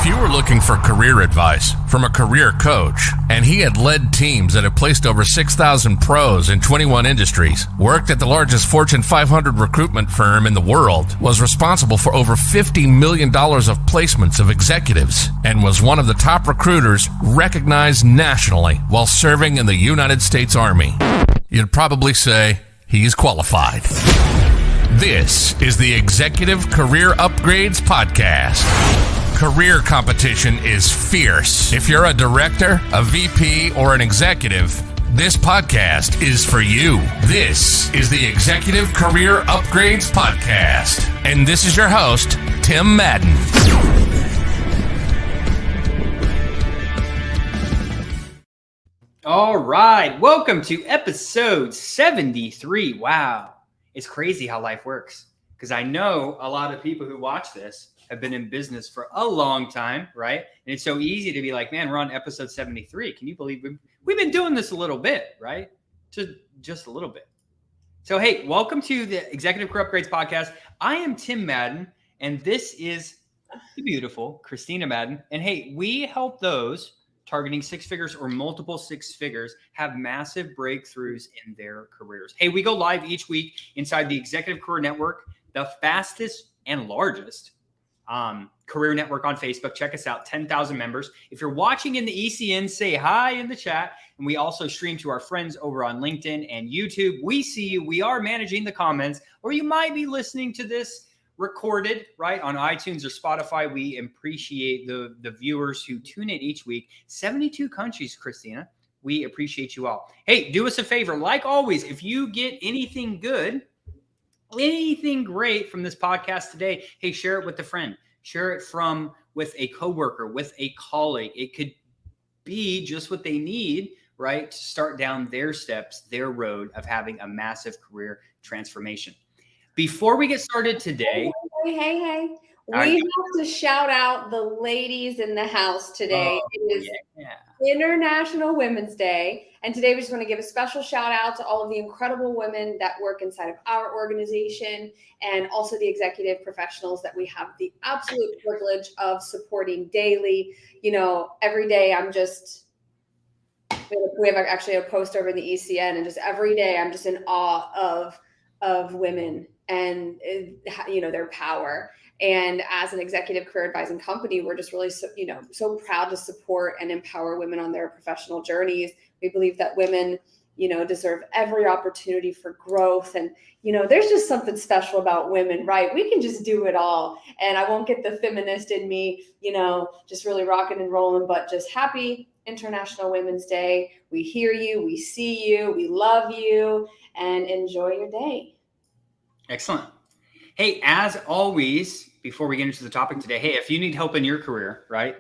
If you were looking for career advice from a career coach, and he had led teams that have placed over 6,000 pros in 21 industries, worked at the largest Fortune 500 recruitment firm in the world, was responsible for over $50 million of placements of executives, and was one of the top recruiters recognized nationally while serving in the United States Army, you'd probably say he's qualified. This is the Executive Career Upgrades Podcast. Career competition is fierce. If you're a director, a VP, or an executive, this podcast is for you. This is the Executive Career Upgrades Podcast. And this is your host, Tim Madden. All right. Welcome to episode 73. Wow. It's crazy how life works. Because I know a lot of people who watch this have been in business for a long time, right? And it's so easy to be like, man, we're on episode 73. Can you believe we've been doing this a little bit, right? Just a little bit. So, hey, welcome to the Executive Career Upgrades Podcast. I am Tim Madden, and this is the beautiful Christina Madden. And hey, we help those targeting six figures or multiple six figures have massive breakthroughs in their careers. Hey, we go live each week inside the Executive Career Network, the fastest and largest career network on Facebook. Check us out, 10,000 members. If you're watching in the ECN, say hi in the chat. And we also stream to our friends over on LinkedIn and YouTube. We see you. We are managing the comments, or you might be listening to this recorded, right, on iTunes or Spotify. We appreciate the viewers who tune in each week. 72 countries, Christina. We appreciate you all. Hey, do us a favor. Like always, if you get anything good, anything great from this podcast today, hey, share it with a friend. Share it with a coworker, with a colleague. It could be just what they need, right, to start down their steps, their road of having a massive career transformation. Before we get started today. Hey. We have to shout out the ladies in the house today. It is International Women's Day. And today we just want to give a special shout out to all of the incredible women that work inside of our organization and also the executive professionals that we have the absolute privilege of supporting daily. You know, every day we have actually a post over in the ECN, and just every day I'm just in awe of women and, you know, their power. And as an executive career advising company, we're just really, so proud to support and empower women on their professional journeys. We believe that women, you know, deserve every opportunity for growth. And, you know, there's just something special about women, right? We can just do it all. And I won't get the feminist in me, you know, just really rocking and rolling, but just happy International Women's Day. We hear you, we see you, we love you, and enjoy your day. Excellent. Hey, as always, before we get into the topic today, hey, if you need help in your career, right,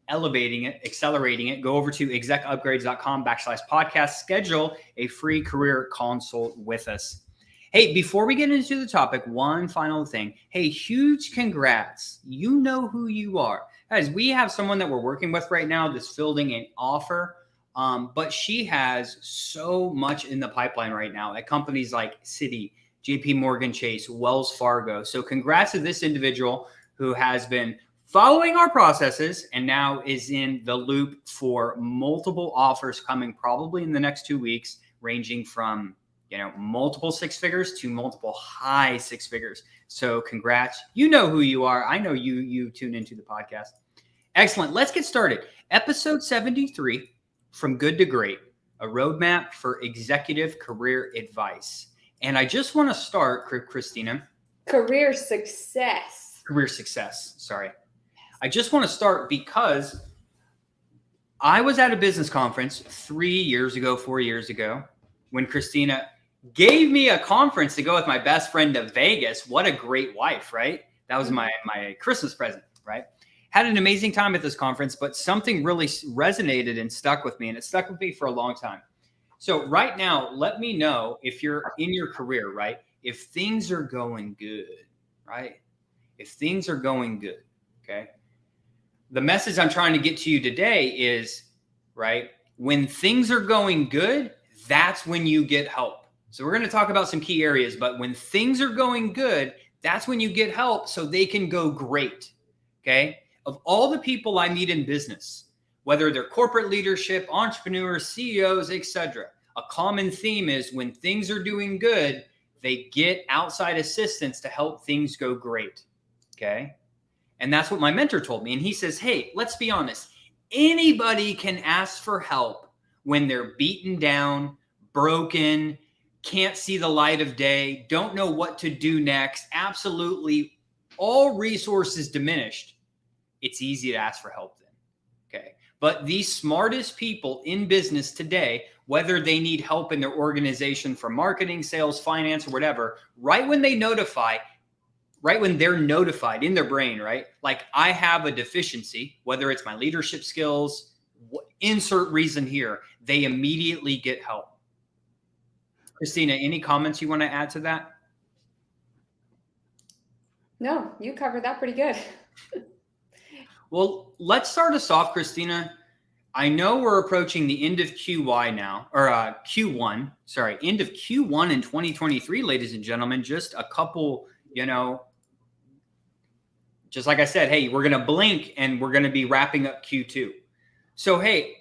elevating it, accelerating it, go over to execupgrades.com/podcast, schedule a free career consult with us. Hey, before we get into the topic, one final thing. Hey, huge congrats. You know who you are. Guys, we have someone that we're working with right now that's fielding an offer, but she has so much in the pipeline right now at companies like Citi, JP Morgan Chase, Wells Fargo. So congrats to this individual who has been following our processes and now is in the loop for multiple offers coming probably in the next 2 weeks, ranging from, you know, multiple six figures to multiple high six figures. So congrats. You know who you are. I know you tune into the podcast. Excellent. Let's get started. Episode 73, From Good to Great, a roadmap for executive career advice. And I just want to start, Christina. Career success. Sorry. I just want to start because I was at a business conference 4 years ago, when Christina gave me a conference to go with my best friend to Vegas. What a great wife, right? That was my Christmas present, right? Had an amazing time at this conference, but something really resonated and stuck with me, and it stuck with me for a long time. So right now, let me know if you're in your career, right? If things are going good, right? If things are going good, okay? The message I'm trying to get to you today is, right, when things are going good, that's when you get help. So we're going to talk about some key areas, but when things are going good, that's when you get help so they can go great, okay? of all the people I meet in business, whether they're corporate leadership, entrepreneurs, CEOs, etc., a common theme is when things are doing good, they get outside assistance to help things go great. Okay. And that's what my mentor told me. And he says, hey, let's be honest. Anybody can ask for help when they're beaten down, broken, can't see the light of day, don't know what to do next, absolutely all resources diminished. It's easy to ask for help then. Okay. But the smartest people in business today, whether they need help in their organization for marketing, sales, finance, or whatever, right when they're notified in their brain, right? Like I have a deficiency, whether it's my leadership skills, insert reason here, they immediately get help. Christina, any comments you want to add to that? No, you covered that pretty good. Well, let's start us off, Christina. I know we're approaching the end of Q1 now, or Q1, sorry, end of Q1 in 2023, ladies and gentlemen. Just a couple, just like I said, hey, we're going to blink and we're going to be wrapping up Q2. So, hey,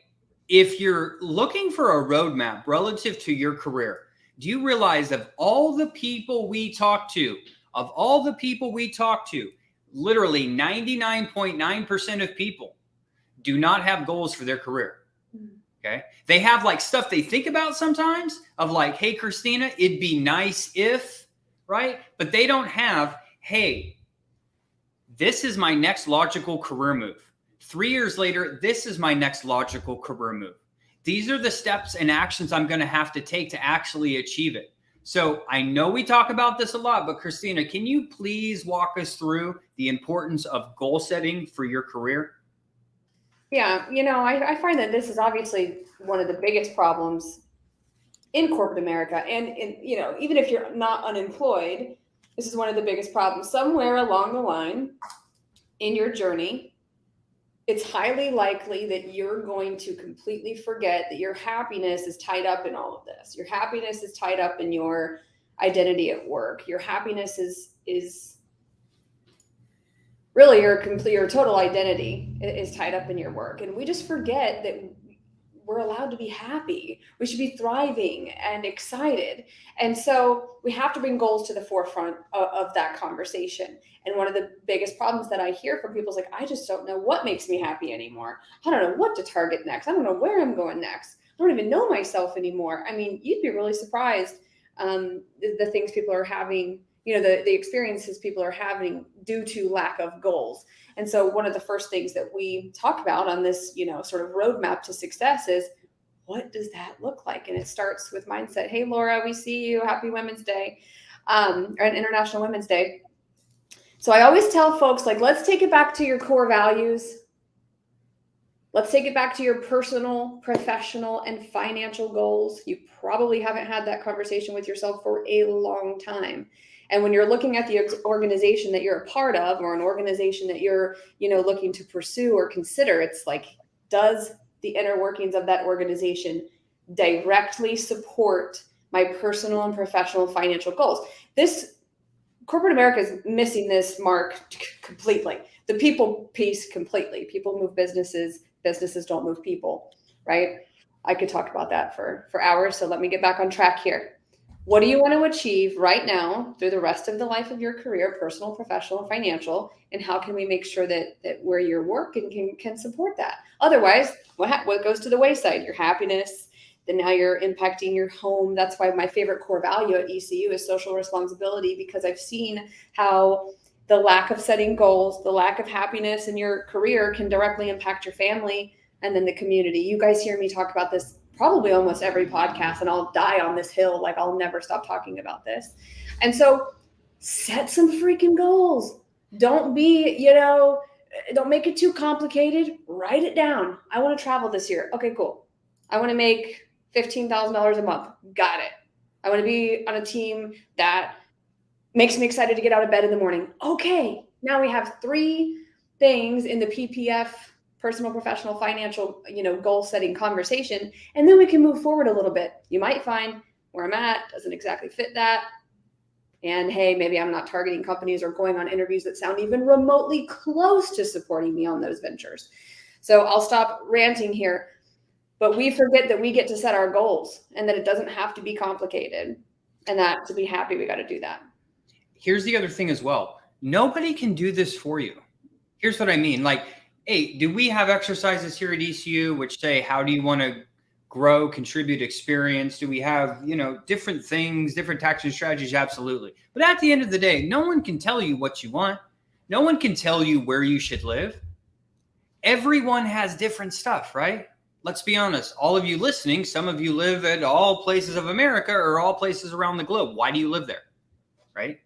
if you're looking for a roadmap relative to your career, do you realize of all the people we talk to, literally 99.9% of people do not have goals for their career. Okay. They have like stuff they think about sometimes of like, hey, Christina, it'd be nice if, right? But they don't have, hey, this is my next logical career move. 3 years later, this is my next logical career move. These are the steps and actions I'm going to have to take to actually achieve it. So I know we talk about this a lot, but Christina, can you please walk us through the importance of goal setting for your career? Yeah, I find that this is obviously one of the biggest problems in corporate America. And even if you're not unemployed, this is one of the biggest problems. Somewhere along the line in your journey, it's highly likely that you're going to completely forget that your happiness is tied up in all of this. Your happiness is tied up in your identity at work. Your happiness is really your total identity is tied up in your work. And we just forget that we're allowed to be happy. We should be thriving and excited. And so we have to bring goals to the forefront of that conversation. And one of the biggest problems that I hear from people is like, I just don't know what makes me happy anymore. I don't know what to target next. I don't know where I'm going next. I don't even know myself anymore. I mean, you'd be really surprised the things people are having, the experiences people are having due to lack of goals. And so one of the first things that we talk about on this, sort of roadmap to success is, what does that look like? And it starts with mindset. Hey, Laura, we see you. Happy Women's Day, or an International Women's Day. So I always tell folks, like, let's take it back to your core values. Let's take it back to your personal, professional, and financial goals. You probably haven't had that conversation with yourself for a long time. And when you're looking at the organization that you're a part of, or an organization that you're, looking to pursue or consider, it's like, does the inner workings of that organization directly support my personal and professional financial goals? This corporate America is missing this mark completely. The people piece completely. People move businesses. Businesses don't move people, right? I could talk about that for hours. So let me get back on track here. What do you want to achieve right now through the rest of the life of your career, personal, professional, financial, and how can we make sure that where you're working can support that? Otherwise, what goes to the wayside? Your happiness, then now you're impacting your home. That's why my favorite core value at ECU is social responsibility, because I've seen how the lack of setting goals, the lack of happiness in your career can directly impact your family and then the community. You guys hear me talk about this probably almost every podcast, and I'll die on this hill. Like, I'll never stop talking about this. And so set some freaking goals. Don't be, don't make it too complicated. Write it down. I want to travel this year. Okay, cool. I want to make $15,000 a month. Got it. I want to be on a team that makes me excited to get out of bed in the morning. Okay. Now we have 3 things in the PPF, personal, professional, financial, goal setting conversation. And then we can move forward a little bit. You might find where I'm at doesn't exactly fit that. And hey, maybe I'm not targeting companies or going on interviews that sound even remotely close to supporting me on those ventures. So I'll stop ranting here, but we forget that we get to set our goals and that it doesn't have to be complicated, and that to be happy, we got to do that. Here's the other thing as well. Nobody can do this for you. Here's what I mean. Like, hey, do we have exercises here at ECU which say, how do you want to grow, contribute, experience? Do we have, different things, different tactics and strategies? Absolutely. But at the end of the day, no one can tell you what you want. No one can tell you where you should live. Everyone has different stuff, right? Let's be honest. All of you listening, some of you live at all places of America or all places around the globe. Why do you live there, right?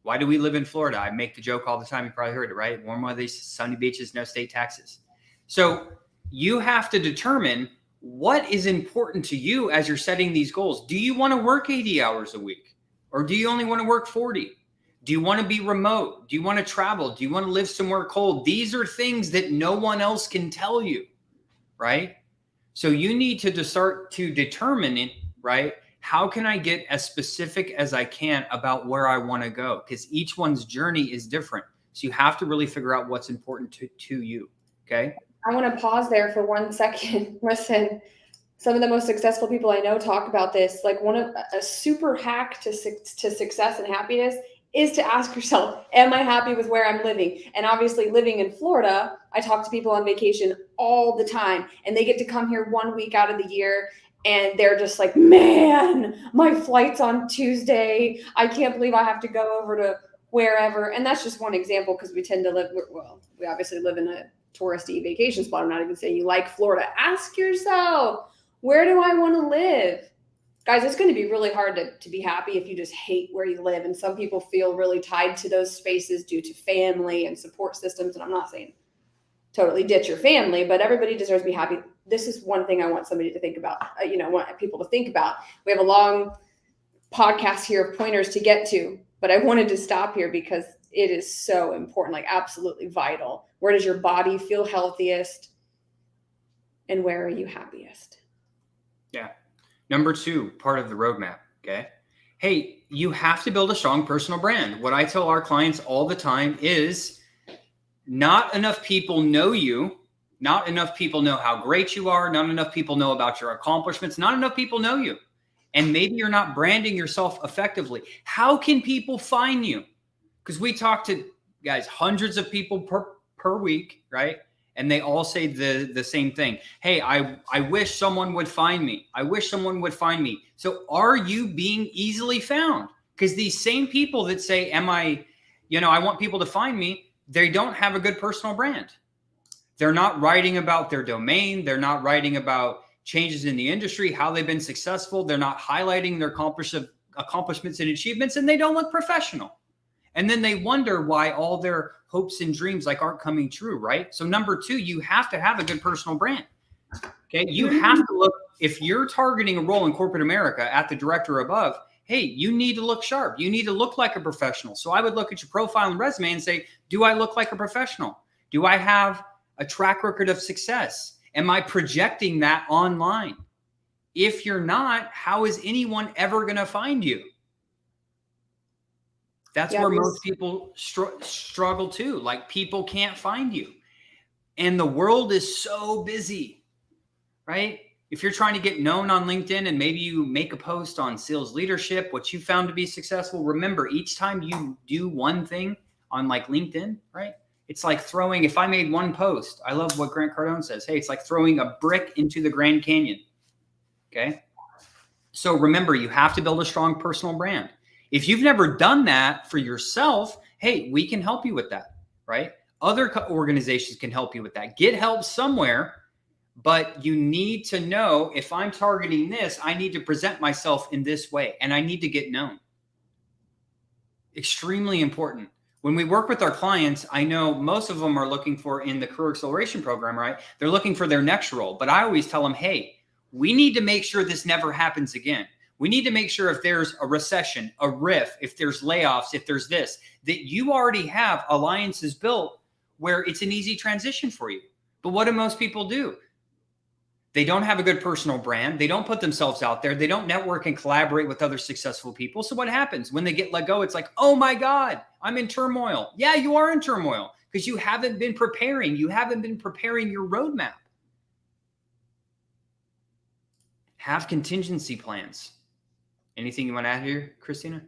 Why do we live in Florida? I make the joke all the time. You probably heard it, right? Warm weather, sunny beaches, no state taxes. So you have to determine what is important to you as you're setting these goals. Do you want to work 80 hours a week? Or do you only want to work 40? Do you want to be remote? Do you want to travel? Do you want to live somewhere cold? These are things that no one else can tell you, right? So you need to start to determine it, right? How can I get as specific as I can about where I want to go? Because each one's journey is different. So you have to really figure out what's important to you. Okay. I want to pause there for 1 second. Listen, some of the most successful people I know talk about this. Like a super hack to success and happiness is to ask yourself, am I happy with where I'm living? And obviously living in Florida, I talk to people on vacation all the time, and they get to come here 1 week out of the year. And they're just like, man, my flight's on Tuesday. I can't believe I have to go over to wherever. And that's just one example, because we tend to live, we obviously live in a touristy vacation spot. I'm not even saying you like Florida. Ask yourself, where do I want to live? Guys, it's going to be really hard to be happy if you just hate where you live. And some people feel really tied to those spaces due to family and support systems. And I'm not saying totally ditch your family, but everybody deserves to be happy. This is one thing I want somebody to think about, want people to think about. We have a long podcast here of pointers to get to, but I wanted to stop here because it is so important, like absolutely vital. Where does your body feel healthiest? And where are you happiest? Yeah. Number 2, part of the roadmap. Okay. Hey, you have to build a strong personal brand. What I tell our clients all the time is not enough people know you. Not enough people know how great you are. Not enough people know about your accomplishments. Not enough people know you. And maybe you're not branding yourself effectively. How can people find you? Because we talk to, guys, hundreds of people per week, right? And they all say the same thing. Hey, I wish someone would find me. I wish someone would find me. So are you being easily found? Because these same people that say, I want people to find me, they don't have a good personal brand. They're not writing about their domain. They're not writing about changes in the industry, how they've been successful. They're not highlighting their accomplishments and achievements, and they don't look professional. And then they wonder why all their hopes and dreams aren't coming true, right? So number 2, you have to have a good personal brand. Okay. You have to look, if you're targeting a role in corporate America at the director above, hey, you need to look sharp. You need to look like a professional. So I would look at your profile and resume and say, do I look like a professional? Do I have a track record of success? Am I projecting that online? If you're not, how is anyone ever going to find you? That's where most people struggle too. Like, people can't find you. And the world is so busy, right? If you're trying to get known on LinkedIn and maybe you make a post on sales leadership, what you found to be successful, remember, each time you do one thing on like LinkedIn, right? It's like throwing, if I made one post, I love what Grant Cardone says. Hey, it's like throwing a brick into the Grand Canyon. Okay. So remember, you have to build a strong personal brand. If you've never done that for yourself, hey, we can help you with that, right? Other organizations can help you with that. Get help somewhere, but you need to know, if I'm targeting this, I need to present myself in this way, and I need to get known. Extremely important. When we work with our clients, I know most of them are looking for, in the Career Acceleration Program, right? They're looking for their next role, but I always tell them, hey, we need to make sure this never happens again. We need to make sure if there's a recession, a RIF, if there's layoffs, if there's this, that you already have alliances built where it's an easy transition for you. But what do most people do? They don't have a good personal brand. They don't put themselves out there. They don't network and collaborate with other successful people. So what happens when they get let go? It's like, oh my God, I'm in turmoil. Yeah, you are in turmoil because you haven't been preparing. You haven't been preparing your roadmap. Have contingency plans. Anything you want to add here, Christina?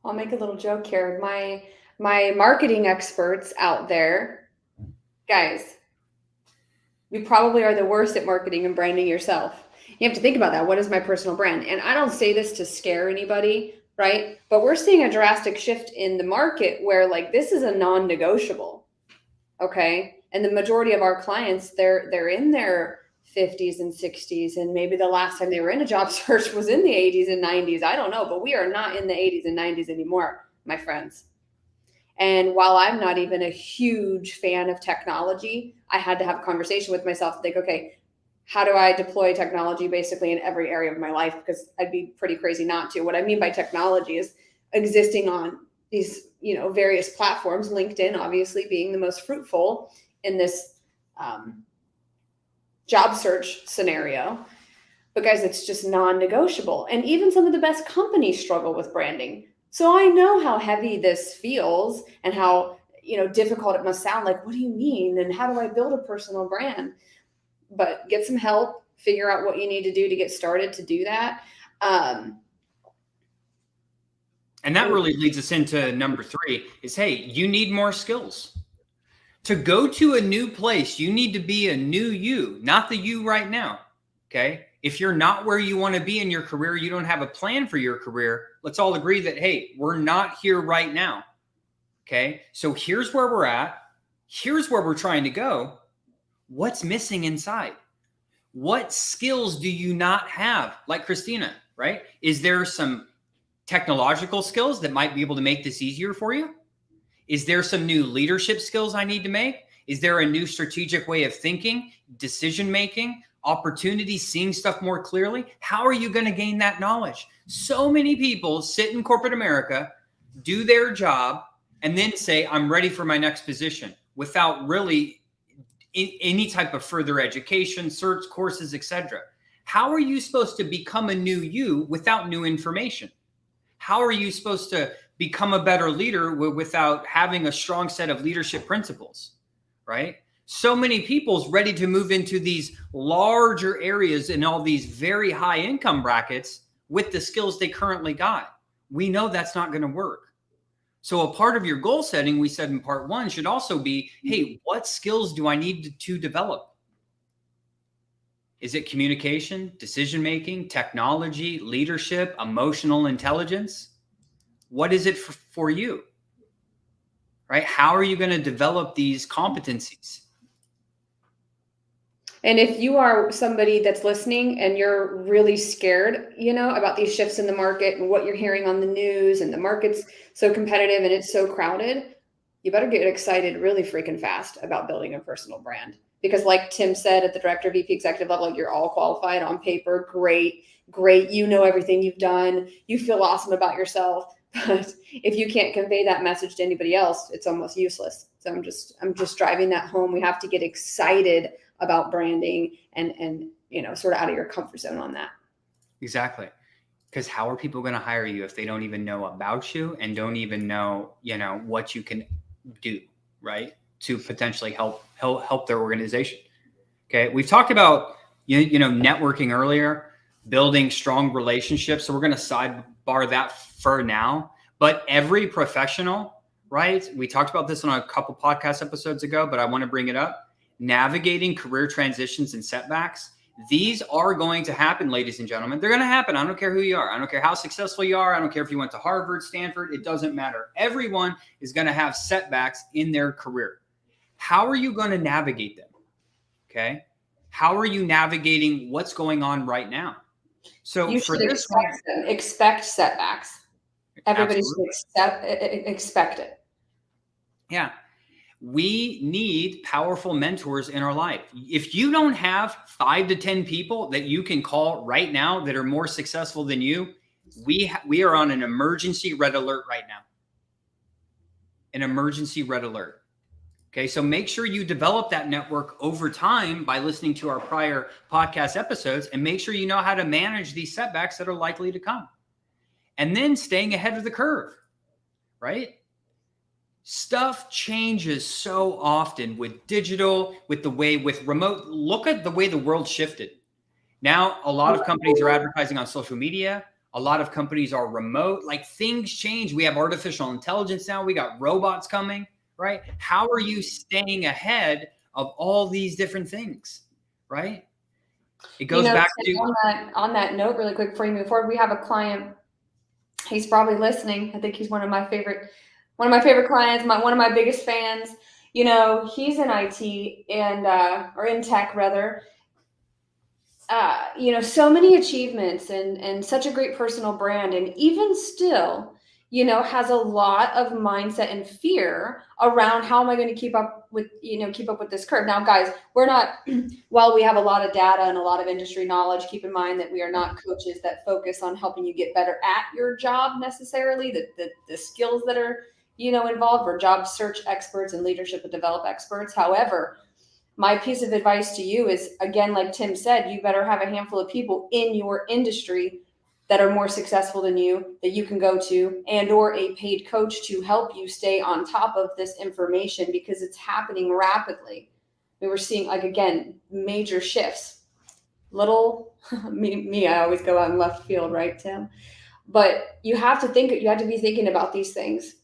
I'll make a little joke here. My marketing experts out there, guys, you probably are the worst at marketing and branding yourself. You have to think about that. What is my personal brand? And I don't say this to scare anybody, right? But we're seeing a drastic shift in the market where like this is a non-negotiable. Okay. And the majority of our clients, they're in their 50s and 60s. And maybe the last time they were in a job search was in the 80s and 90s. I don't know, but we are not in the 80s and 90s anymore, my friends. And while I'm not even a huge fan of technology, I had to have a conversation with myself to think, okay, how do I deploy technology basically in every area of my life? Because I'd be pretty crazy not to. What I mean by technology is existing on these, various platforms, LinkedIn obviously being the most fruitful in this job search scenario. But guys, it's just non-negotiable. And even some of the best companies struggle with branding. So I know how heavy this feels and how, difficult it must sound. Like, what do you mean? And how do I build a personal brand? But get some help, figure out what you need to do to get started to do that. And that really leads us into number 3 is, hey, you need more skills. To go to a new place, you need to be a new you, not the you right now. Okay. If you're not where you want to be in your career, you don't have a plan for your career. Let's all agree that, hey, we're not here right now. Okay. So here's where we're at. Here's where we're trying to go. What's missing inside? What skills do you not have? Like Christina, right? Is there some technological skills that might be able to make this easier for you? Is there some new leadership skills I need to make? Is there a new strategic way of thinking, decision-making, opportunity, seeing stuff more clearly? How are you going to gain that knowledge? So many people sit in corporate America, do their job, and then say, I'm ready for my next position without really any type of further education, certs, courses, etc. How are you supposed to become a new you without new information? How are you supposed to become a better leader without having a strong set of leadership principles, right? So many people's ready to move into these larger areas in all these very high income brackets with the skills they currently got. We know that's not going to work. So a part of your goal setting, we said in part 1, should also be, hey, what skills do I need to develop? Is it communication, decision-making, technology, leadership, emotional intelligence? What is it for you, right? How are you going to develop these competencies? And if you are somebody that's listening and you're really scared, about these shifts in the market and what you're hearing on the news and the market's so competitive and it's so crowded, you better get excited really freaking fast about building a personal brand. Because like Tim said, at the director, VP, executive level, you're all qualified on paper. Great. You know everything you've done. You feel awesome about yourself. But if you can't convey that message to anybody else, it's almost useless. So I'm just driving that home. We have to get excited about branding and sort of out of your comfort zone on that. Exactly. Because how are people going to hire you if they don't even know about you and don't even know, what you can do, right? To potentially help their organization. Okay. We've talked about, networking earlier, building strong relationships. So we're going to sidebar that for now, but every professional, right? We talked about this on a couple podcast episodes ago, but I want to bring it up. Navigating career transitions and setbacks. These are going to happen, ladies and gentlemen. They're going to happen. I don't care who you are. I don't care how successful you are. I don't care if you went to Harvard, Stanford. It doesn't matter. Everyone is going to have setbacks in their career. How are you going to navigate them? Okay. How are you navigating what's going on right now? So you for should this expect setbacks. Everybody should expect it. Yeah. We need powerful mentors in our life. If you don't have 5 to 10 people that you can call right now that are more successful than you, we are on an emergency red alert right now. An emergency red alert. Okay, so make sure you develop that network over time by listening to our prior podcast episodes, and make sure you know how to manage these setbacks that are likely to come. And then staying ahead of the curve, right? Stuff changes so often with digital, with remote. Look at the way the world shifted. Now, a lot of companies are advertising on social media. A lot of companies are remote. Like, things change. We have artificial intelligence now. We got robots coming, right? How are you staying ahead of all these different things, right? It goes back to on that note, really quick before you move forward. We have a client. He's probably listening. I think he's one of my favorite clients. One of my biggest fans. You know, he's in IT and or in tech rather. You know, so many achievements and such a great personal brand, and even still, you know, has a lot of mindset and fear around how am I going to keep up with this curve. Now, guys, we're not, while we have a lot of data and a lot of industry knowledge, keep in mind that we are not coaches that focus on helping you get better at your job necessarily. The skills that are, you know, involved. We're job search experts and leadership and develop experts. However, my piece of advice to you is, again, like Tim said, you better have a handful of people in your industry that are more successful than you that you can go to, and or a paid coach to help you stay on top of this information, because it's happening rapidly. We were seeing, like, again, major shifts. Little me, I always go out in left field, right, Tim? But you have to be thinking about these things,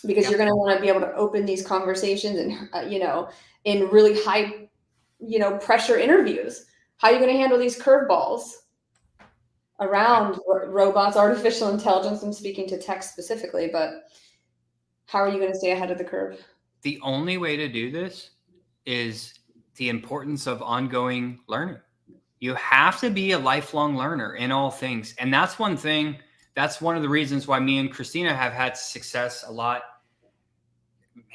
because you're going to want to be able to open these conversations and, you know, in really high, you know, pressure interviews. How are you going to handle these curveballs around robots, artificial intelligence? I'm speaking to tech specifically, but how are you going to stay ahead of the curve? The only way to do this is the importance of ongoing learning. You have to be a lifelong learner in all things. And that's one of the reasons why me and Christina have had success a lot.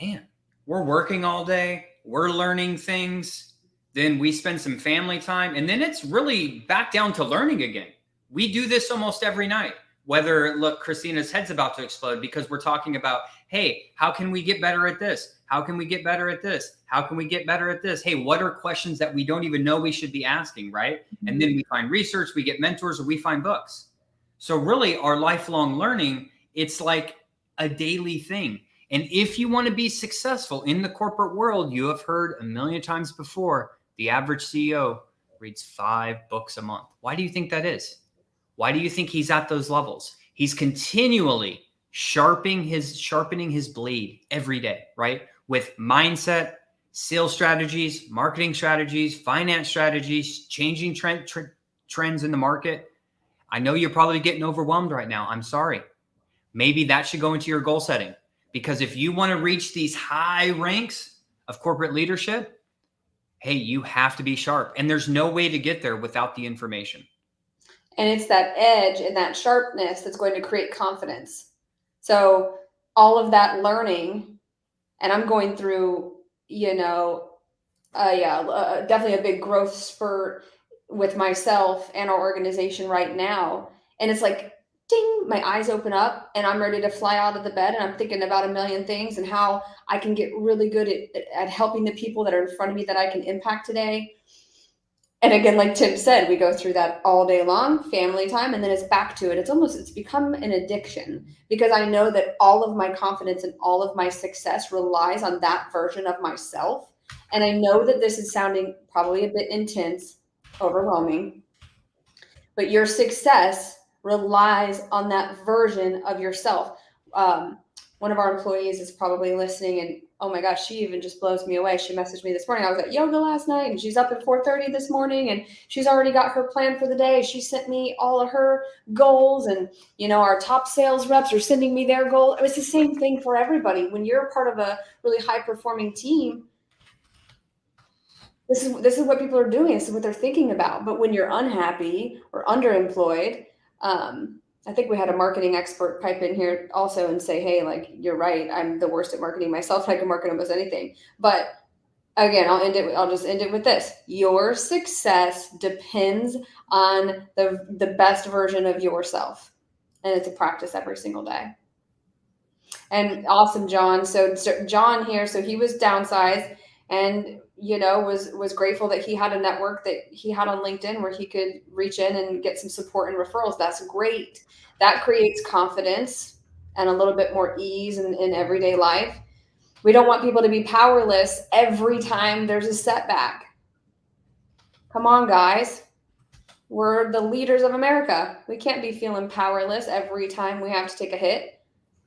Man, we're working all day. We're learning things. Then we spend some family time. And then it's really back down to learning again. We do this almost every night. Look, Christina's head's about to explode because we're talking about, hey, how can we get better at this? How can we get better at this? How can we get better at this? Hey, what are questions that we don't even know we should be asking, right? And then we find research, we get mentors, or we find books. So really, our lifelong learning, it's like a daily thing. And if you want to be successful in the corporate world, you have heard a million times before, the average CEO reads 5 books a month. Why do you think that is? Why do you think he's at those levels? He's continually sharpening his blade every day, right? With mindset, sales strategies, marketing strategies, finance strategies, changing trends in the market. I know you're probably getting overwhelmed right now. I'm sorry. Maybe that should go into your goal setting, because if you want to reach these high ranks of corporate leadership, hey, you have to be sharp. And there's no way to get there without the information. And it's that edge and that sharpness that's going to create confidence. So all of that learning, and I'm going through, you know, definitely a big growth spurt with myself and our organization right now. And it's like, ding, my eyes open up and I'm ready to fly out of the bed, and I'm thinking about a million things and how I can get really good at helping the people that are in front of me that I can impact today. And again, like Tim said, we go through that all day long, family time, and then it's back to it. It's become an addiction, because I know that all of my confidence and all of my success relies on that version of myself. And I know that this is sounding probably a bit intense, overwhelming, but your success relies on that version of yourself. One of our employees is probably listening, and oh my gosh, she even just blows me away. She messaged me this morning. I was at yoga last night, and she's up at 4:30 this morning, and she's already got her plan for the day. She sent me all of her goals, and you know, our top sales reps are sending me their goal. It's the same thing for everybody. When you're a part of a really high performing team, this is what people are doing. This is what they're thinking about. But when you're unhappy or underemployed, I think we had a marketing expert pipe in here also and say, hey, like, you're right. I'm the worst at marketing myself. I can market almost anything. But again, I'll just end it with this. Your success depends on the best version of yourself. And it's a practice every single day. And awesome, John. So John here, so he was downsized and was grateful that he had a network that he had on LinkedIn where he could reach in and get some support and referrals. That's great. That creates confidence and a little bit more ease in everyday life. We don't want people to be powerless every time there's a setback. Come on, guys. We're the leaders of America. We can't be feeling powerless every time we have to take a hit.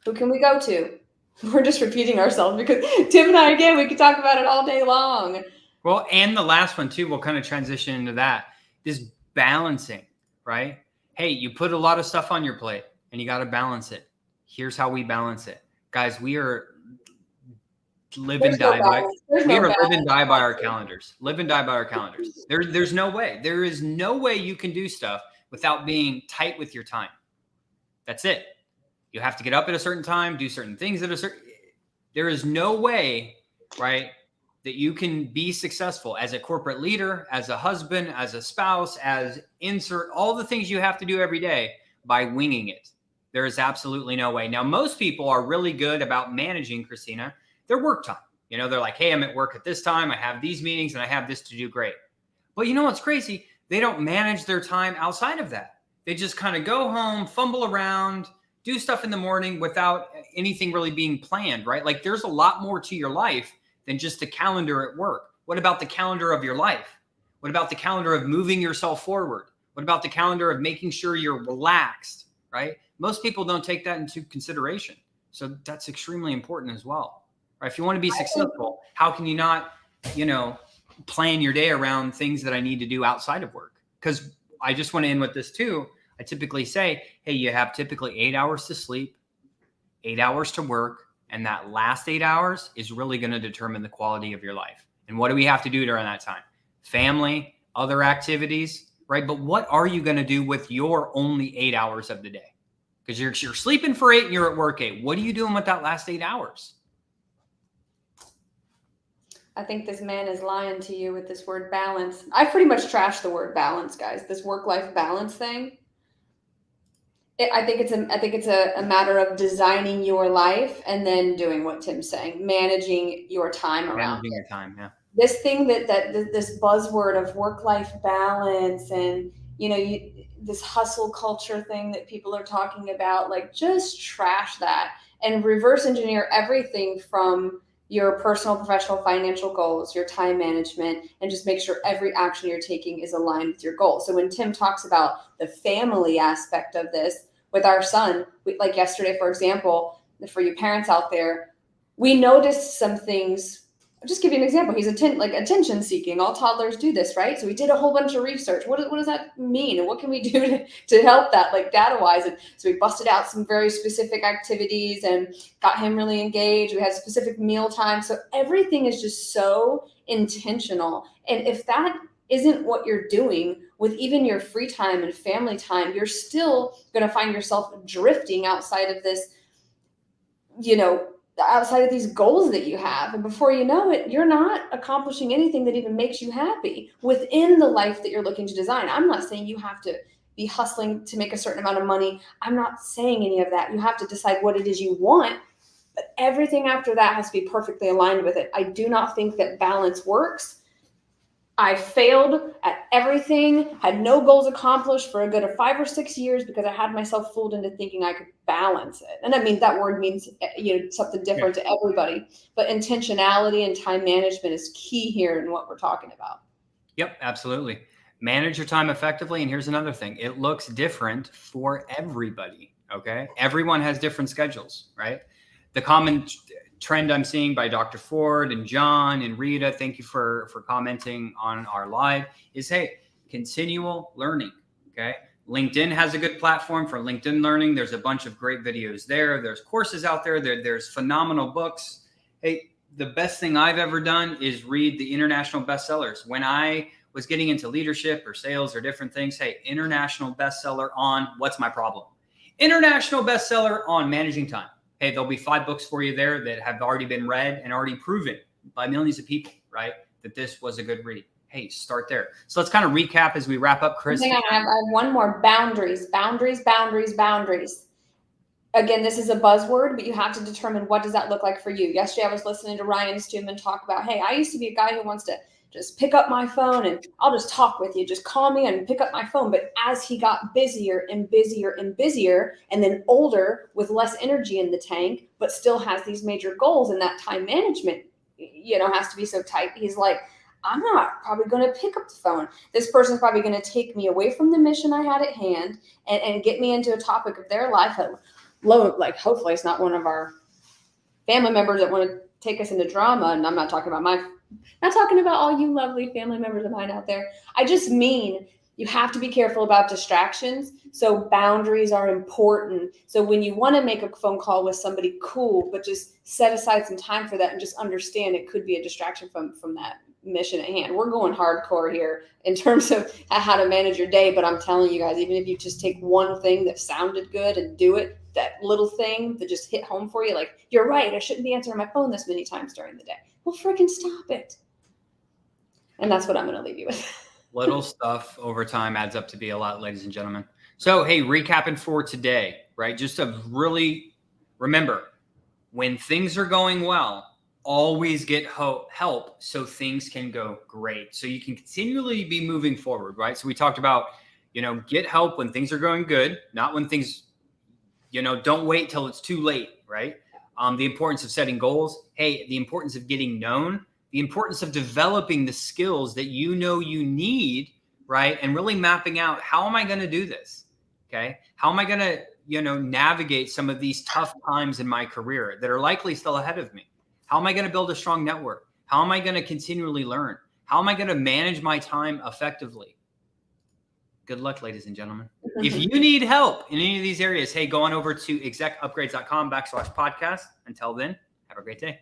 Who can we go to? We're just repeating ourselves because Tim and I, again, we could talk about it all day long. Well, and the last one too, we'll kind of transition into that. This balancing, right? Hey, you put a lot of stuff on your plate and you got to balance it. Here's how we balance it. Guys, we are live and die by our calendars. Live and die by our calendars. There's no way. There is no way you can do stuff without being tight with your time. That's it. You have to get up at a certain time, do certain things at a certain. There is no way, right, that you can be successful as a corporate leader, as a husband, as a spouse, as insert all the things you have to do every day by winging it. There is absolutely no way. Now, most people are really good about managing, Christina, their work time. They're like, hey, I'm at work at this time. I have these meetings and I have this to do. Great. But you know what's crazy? They don't manage their time outside of that. They just kind of go home, fumble around, do stuff in the morning without anything really being planned, right? Like there's a lot more to your life than just a calendar at work. What about the calendar of your life? What about the calendar of moving yourself forward? What about the calendar of making sure you're relaxed, right? Most people don't take that into consideration. So that's extremely important as well, right? If you want to be successful, how can you not, plan your day around things that I need to do outside of work? Because I just want to end with this too. I typically say, hey, you have typically 8 hours to sleep, 8 hours to work, and that last 8 hours is really going to determine the quality of your life. And what do we have to do during that time? Family, other activities, right? But what are you going to do with your only 8 hours of the day? Because you're sleeping for 8 and you're at work 8. What are you doing with that last 8 hours? I think this man is lying to you with this word balance. I pretty much trashed the word balance, guys. This work-life balance thing. I think it's a matter of designing your life and then doing what Tim's saying, managing your time around managing your time. Yeah. This thing that this buzzword of work-life balance and this hustle culture thing that people are talking about, like just trash that and reverse engineer everything from your personal, professional, financial goals, your time management, and just make sure every action you're taking is aligned with your goals. So when Tim talks about the family aspect of this with our son, like yesterday, for example, for you parents out there, we noticed some things. I'll just give you an example. He's attention seeking. All toddlers do this, right? So we did a whole bunch of research. What does that mean? And what can we do to help that, like data wise? And so we busted out some very specific activities and got him really engaged. We had specific meal time. So everything is just so intentional. And if that isn't what you're doing with even your free time and family time, you're still going to find yourself drifting outside of this, outside of these goals that you have. And before you know it, you're not accomplishing anything that even makes you happy within the life that you're looking to design. I'm not saying you have to be hustling to make a certain amount of money. I'm not saying any of that. You have to decide what it is you want, but everything after that has to be perfectly aligned with it. I do not think that balance works. I failed at everything, had no goals accomplished for a good 5 or 6 years because I had myself fooled into thinking I could balance it. And I mean, that word means something different to everybody, but intentionality and time management is key here in what we're talking about. Yep, absolutely. Manage your time effectively. And here's another thing. It looks different for everybody, okay? Everyone has different schedules, right? The common trend I'm seeing by Dr. Ford and John and Rita, thank you for commenting on our live, is, hey, continual learning, okay? LinkedIn has a good platform for LinkedIn learning. There's a bunch of great videos there. There's courses out there. There's phenomenal books. Hey, the best thing I've ever done is read the international bestsellers. When I was getting into leadership or sales or different things, hey, international bestseller on what's my problem? International bestseller on managing time. Hey, there'll be 5 books for you there that have already been read and already proven by millions of people, right? That this was a good read. Hey, start there. So let's kind of recap as we wrap up, Chris. I have one more. Boundaries. again, this is a buzzword, but you have to determine what does that look like for you. Yesterday, I was listening to Ryan Stewman talk about, hey, I used to be a guy who wants to just pick up my phone and I'll just talk with you. Just call me and pick up my phone. But as he got busier and busier and busier, and then older with less energy in the tank, but still has these major goals, and that time management, has to be so tight. He's like, I'm not probably going to pick up the phone. This person's probably going to take me away from the mission I had at hand and get me into a topic of their life that like hopefully it's not one of our family members that want to take us into drama. And I'm not talking about all you lovely family members of mine out there. I just mean you have to be careful about distractions. So boundaries are important. So when you want to make a phone call with somebody, cool, but just set aside some time for that and just understand it could be a distraction from that mission at hand. We're going hardcore here in terms of how to manage your day. But I'm telling you guys, even if you just take one thing that sounded good and do it, that little thing that just hit home for you, like, you're right, I shouldn't be answering my phone this many times during the day. Well, freaking stop it. And that's what I'm going to leave you with. Little stuff over time adds up to be a lot, ladies and gentlemen. So, hey, recapping for today, right? Just to really remember, when things are going well, always get help so things can go great. So you can continually be moving forward, right? So we talked about, get help when things are going good, not when things, don't wait till it's too late, right? The importance of setting goals. Hey, the importance of getting known, the importance of developing the skills that you need, right? And really mapping out, how am I going to do this? Okay. How am I going to, navigate some of these tough times in my career that are likely still ahead of me? How am I going to build a strong network? How am I going to continually learn? How am I going to manage my time effectively? Good luck, ladies and gentlemen. If you need help in any of these areas, hey, go on over to execupgrades.com/podcast. Until then, have a great day.